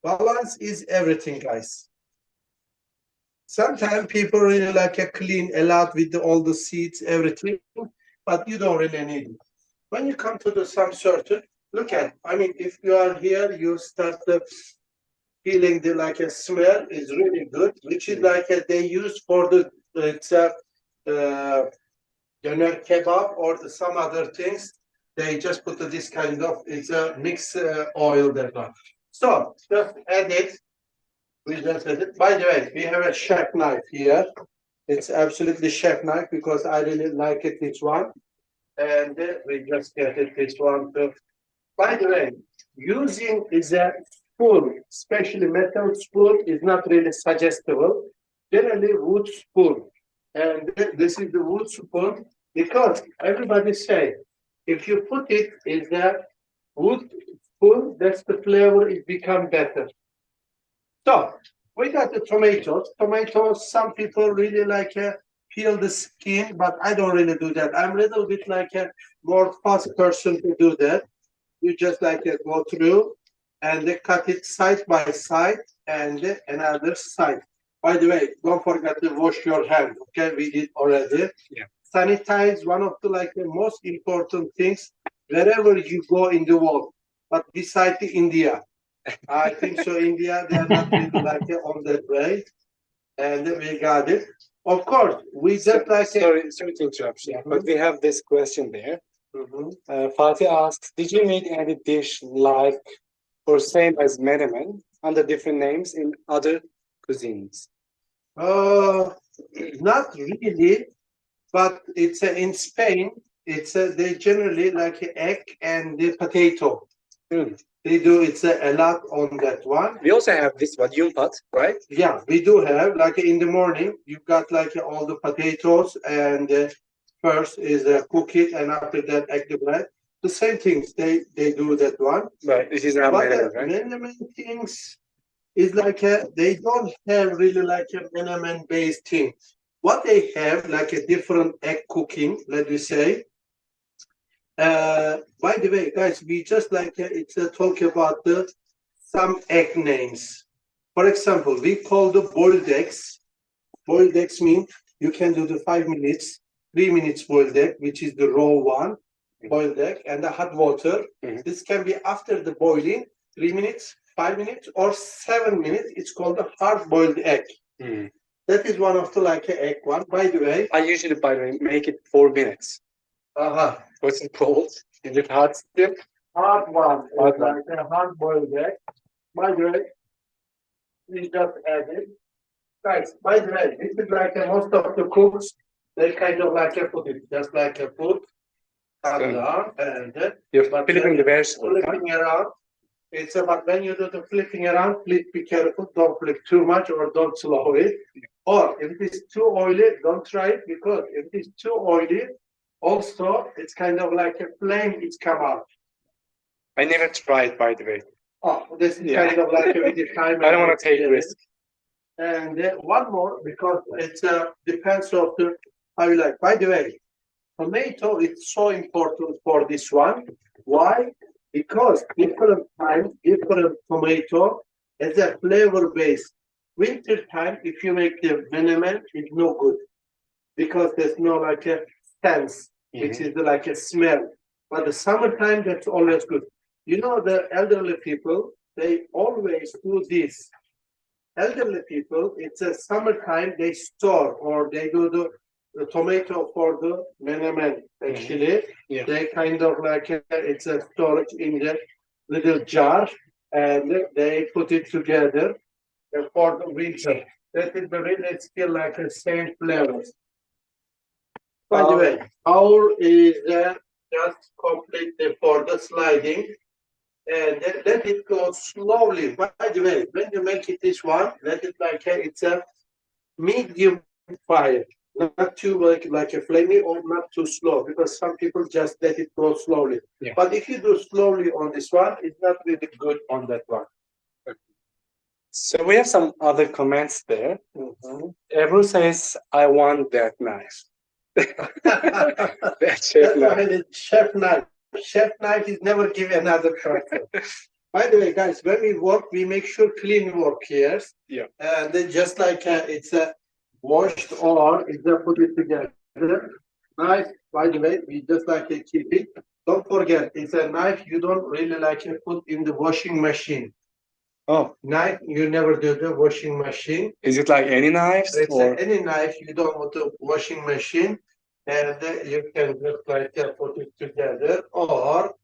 Balance is everything, guys. Sometimes people really like a clean a lot with all the seeds, everything, but you don't really need it. When you come to the some certain, look at, I mean, if you are here, you start the feeling the like a smell is really good, which is like they use for the it's a doner kebab or some other things. They just put this kind of it's a mixed oil that one. So just add it. We just add it. By the way, we have a chef knife here. It's absolutely chef knife because I really like it. This one, and we just get it. This one too. By the way, using is a spoon, especially metal spoon, is not really suggestible. Generally, wood spoon, and this is the wood spoon because everybody say if you put it in the wood spoon, that's the flavor it become better. So we got the tomatoes. Tomatoes, some people really like peel the skin, but I don't really do that. I'm a little bit like a more fast person to do that. You just like go through and they cut it side by side and another side. By the way, don't forget to wash your hand. Okay, we did already. Yeah. Sanitize one of the like the most important things wherever you go in the world. But beside the India, I think so. India, they are not really like on that way, and we got it. Of course, we just like sorry to interrupt you, but we have this question there. Fatih asks, did you make any dish like or same as menemen under different names in other cuisines? Not really, but it's in Spain. It's they generally like egg and the potato. They do it's a lot on that one. We also have this one, yumpat, right? Yeah, we do have like in the morning. You've got like all the potatoes and first is cook it and after that egg the bread. The same things they do that one. Right. This is not menemen, right? Menemen things is like they don't have really like a menemen based thing. What they have like a different egg cooking, let me say. By the way, guys, we just like it's a talk about the some egg names. For example, we call the boiled eggs. Boiled eggs mean you can do the 5 minutes, 3 minutes boiled egg, which is the raw one, boiled egg, and the hot water. This can be after the boiling, 3 minutes, 5 minutes, or 7 minutes. It's called the hard boiled egg. That is one of the like egg one. By the way, I usually make it 4 minutes. What's it called? Is it hard still? Hard one. Like a hard boiled egg. By the way, we just add it. Guys, by the way, this is like most of the cooks, they kind of like put it just like a food. And you're flipping the vegetable. Flipping around. It's about when you do the flipping around, please be careful. Don't flip too much or don't slow it. Or if it is too oily, don't try it because if it is too oily, also it's kind of like a flame. It's come out. I never tried, by the way. Oh, this is kind of like with the time. I don't want to take risk. And one more because it depends on the how you like. By the way, tomato is so important for this one. Why? Because different time, different tomato has a flavor base. Winter time, if you make the menemen, it's no good because there's no like a sense, which is like a smell. But the summertime, that's always good. You know, the elderly people, they always do this. Elderly people, it's a summertime, they store or they do the tomato for the menemen. Actually, they kind of like it's a storage in the little jar and they put it together for the winter. That is the really still like the same flavors. By the way, our is just completely for the sliding. And let it go slowly. By the way, when you make it this one, let it like it's a medium fire, not too like a flaming or not too slow, because some people just let it go slowly. But if you do slowly on this one, it's not really good on that one. So we have some other comments there. Ebru says, "I want that knife." That chef knife. Chef knife is never give another person. By the way, guys, when we work, we make sure clean work here. Yeah. And then just like it's washed or it's put it together. Knife, by the way, we just like keep it. Don't forget, it's a knife you don't really like put in the washing machine. Oh, Knife, you never do the washing machine. is it like any knives? It's Or any knife you don't want to washing machine, and you can just like put it together, or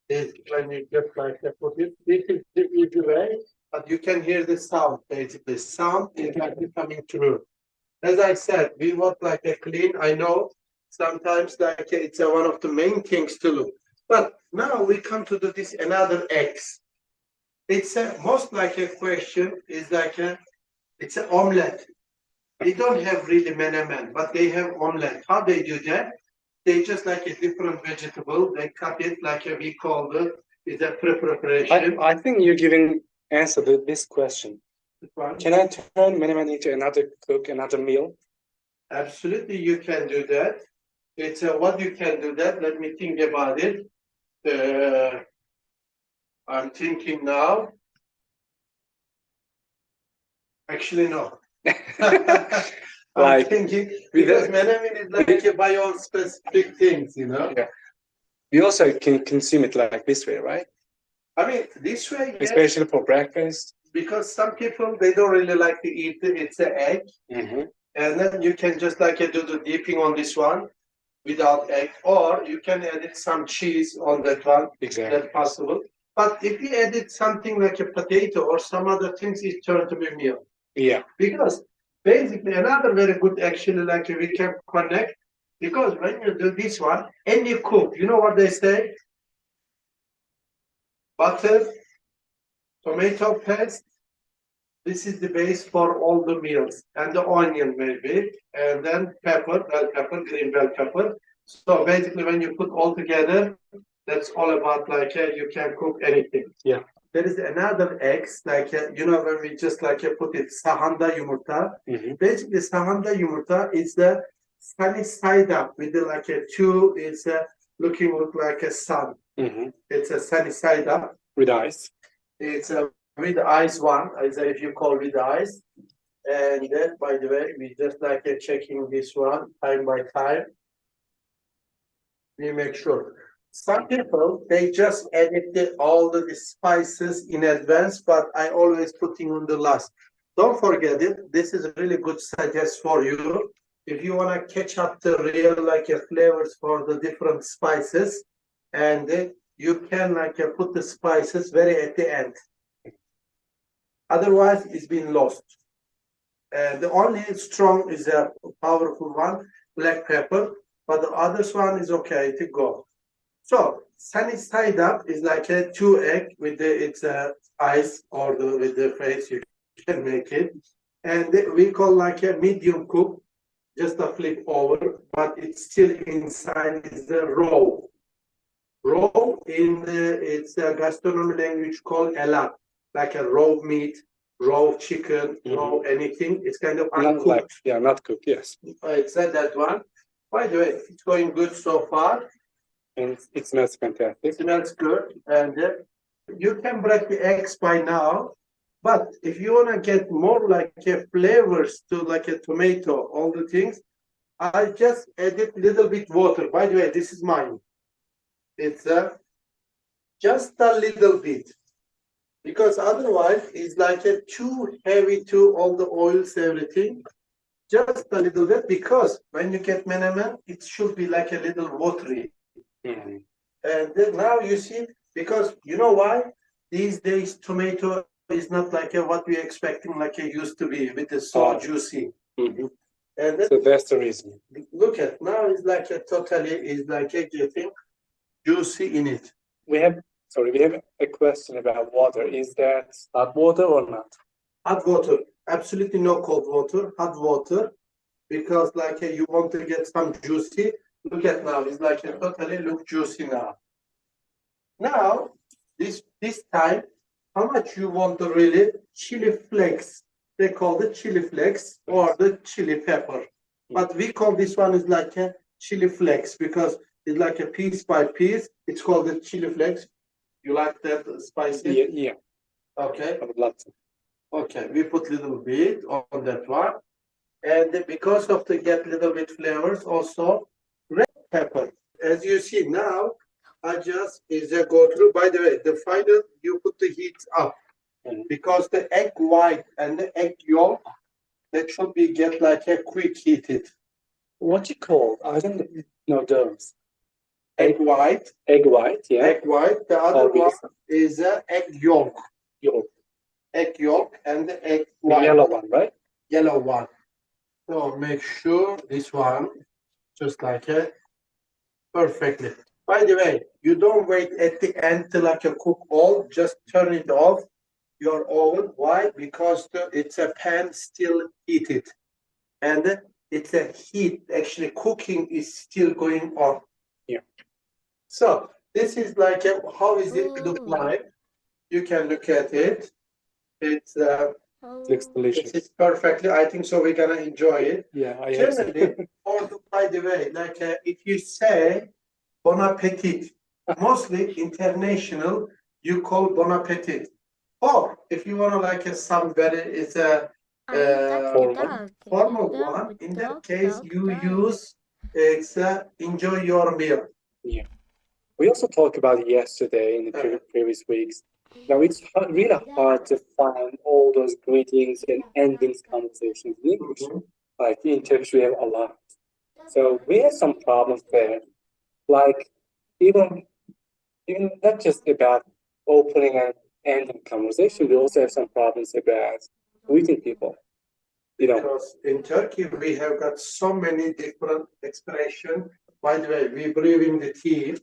is when you just like put it. This is the easy way, but you can hear the sound basically. Sound is like coming through. As I said, we work like a clean. I know sometimes like it's one of the main things to look. But now we come to this another X. It's most like a question is like it's an omelette. They don't have really menemen, but they have omelette. How they do that? They just like a different vegetable. They cut it like we call it's a preparation. I think you're giving answer to this question. Can I turn menemen into another cook, another meal? Absolutely, you can do that. It's what you can do that. Let me think about it. I'm thinking now. Actually, no. I'm Like, thinking because menemen is like a bio specific things, you know. Yeah. We also can consume it like this way, right? I mean, this way, yes, Especially for breakfast. because some people they don't really like to eat it. It's an egg, and then you can just like do the dipping on this one without egg, or you can edit some cheese on that one. Exactly. That's possible. But if you edit something like a potato or some other things, it turns to be meal. Yeah. Because basically another very good actually like we can connect because when you do this one and you cook, you know what they say? Butter, tomato paste. This is the base for all the meals, and the onion maybe, and then pepper, bell pepper, green bell pepper. So basically, when you put all together, that's all about like you can cook anything. Yeah. There is another eggs like you know when we just like put it sahanda yumurta. Basically, sahanda yumurta is the sunny side up with the, like a two. It's look like a sun. It's a sunny side up With ice. it's with ice one, as if you call with ice. And then, by the way, we just like checking this one time by time. We make sure. Some people, they just edit all the spices in advance, but I always putting on the last. Don't forget it. This is a really good suggest for you. If you want to catch up the real like flavors for the different spices, and you can like put the spices very at the end. Otherwise, it's been lost. The only strong is a powerful one, black pepper, but the other one is okay to go. So sunny side up is like a 2 egg with its ice or with the face you can make it, and we call like a medium cook, just a flip over, but it's still inside is the raw. Raw in it's a gastronomy language called elat, like a raw meat, raw chicken, raw anything. It's kind of uncooked. Not cooked. Yes. It's that one. By the way, it's going good so far. And it smells fantastic. It smells good, and you can break the eggs by now. But if you want to get more like flavors to like a tomato, all the things, I just added little bit water. By the way, this is mine. It's just a little bit, because otherwise it's like too heavy to all the oils, everything. Just a little bit, because when you get menemen, it should be like a little watery. And then now you see, because you know why? These days tomato is not like what we're expecting like it used to be, with the so juicy. And then, so that's the reason. Look at now it's like totally is like getting juicy in it. We have a question about water. Is that hot water or not? Hot water, absolutely no cold water, hot water, because like you want to get some juicy. Look at now, it's like totally look juicy now. Now, this time, how much you want to really chili flakes? They call it chili flakes or the chili pepper. But we call this one is like a chili flakes because it's like a piece by piece. It's called the chili flakes. You like that spicy? Yeah, yeah. Okay. I would love to. Okay, we put little bit on that one. And because of the get little bit flavors, also red pepper. As you see now, I just is a go through. By the way, the final you put the heat up because the egg white and the egg yolk that should be get like a quick heated. What you call? I don't know those. Egg white, Egg white, yeah. egg white. The other Oh, one is a egg yolk. Yolk. Egg yolk and the egg The white. yellow one, right? Yellow one. So make sure this one just like it perfectly. By the way, you don't wait at the end till like you cook all, just turn it off your oven. Why? Because it's a pan still heated and it's a heat. Actually, cooking is still going on. Yeah. So this is like how is it look like? You can look at it. It's Looks delicious. it's perfectly. I think so. We're gonna enjoy it. Yeah, I have some. Generally, also by the way, like if you say bon appetit, mostly international, you call bon appetit. Or if you wanna like some very, it's a formal one. In that case, you use it's enjoy your meal. Yeah. We also talked about it yesterday in the previous weeks. Now it's really hard to find all those greetings and endings conversations in English. Like in Turkish, we have a lot. So we have some problems there. Like even not just about opening and ending conversation, we also have some problems about greeting people. You know, Because in Turkey we have got so many different expressions. By the way, we believe in the tea,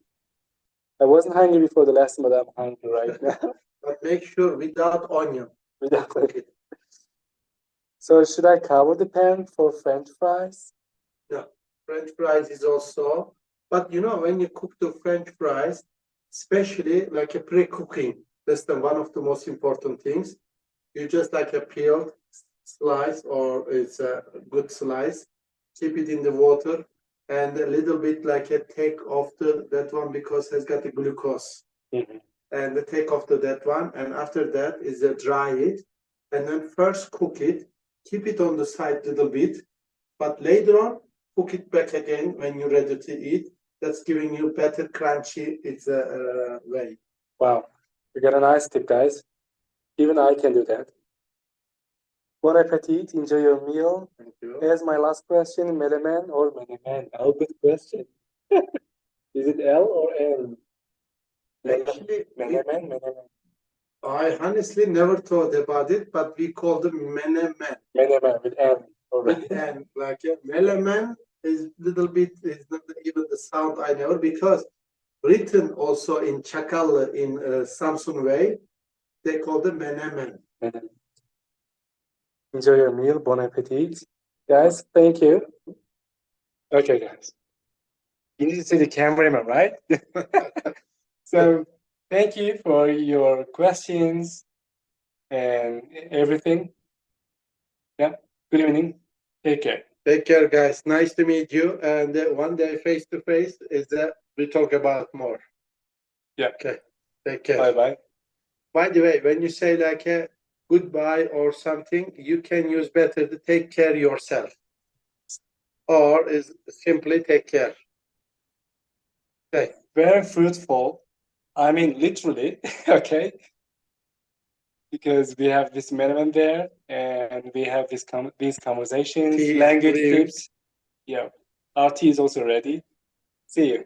I wasn't hungry before the lesson, but I'm hungry right now. but make sure without onion. Without it. So should I cover the pan for French fries? Yeah, French fries is also. But you know, when you cook the French fries, especially like a pre-cooking, that's one of the most important things. You just like a peeled slice or it's a good slice, keep it in the water, and a little bit like a take off that one because it's got the glucose. And the take off that one, and after that is dry it, and then first cook it, keep it on the side a little bit, but later on cook it back again when you're ready to eat. That's giving you better crunchy. It's a way. Wow, we got a nice tip, guys. Even I can do that. Bon appetit, enjoy your meal. Thank you. Here's my last question, menemen or menemen? Oh, good question. Is it L or L? Actually, Menemen. I honestly never thought about it, but we call them menemen. Menemen with N. And like melemen is little bit is not even the sound I know because written also in Çakal in Samsun way, they call them menemen. Enjoy your meal. Bon appetit. Guys, thank you. Okay, guys. You need to see the cameraman, right? So, thank you for your questions and everything. Yeah, good evening. Take care. Take care, guys. Nice to meet you. And one day face to face is that we talk about more. Yeah. Okay. Take care. Bye-bye. By the way, when you say like a goodbye or something, you can use better to take care yourself. Or is simply take care. Okay. Very fruitful. I mean, literally, okay? Because we have this minimum there, and we have these conversations, Tea, language dreams. tips. Yeah, our tea is also ready. See you.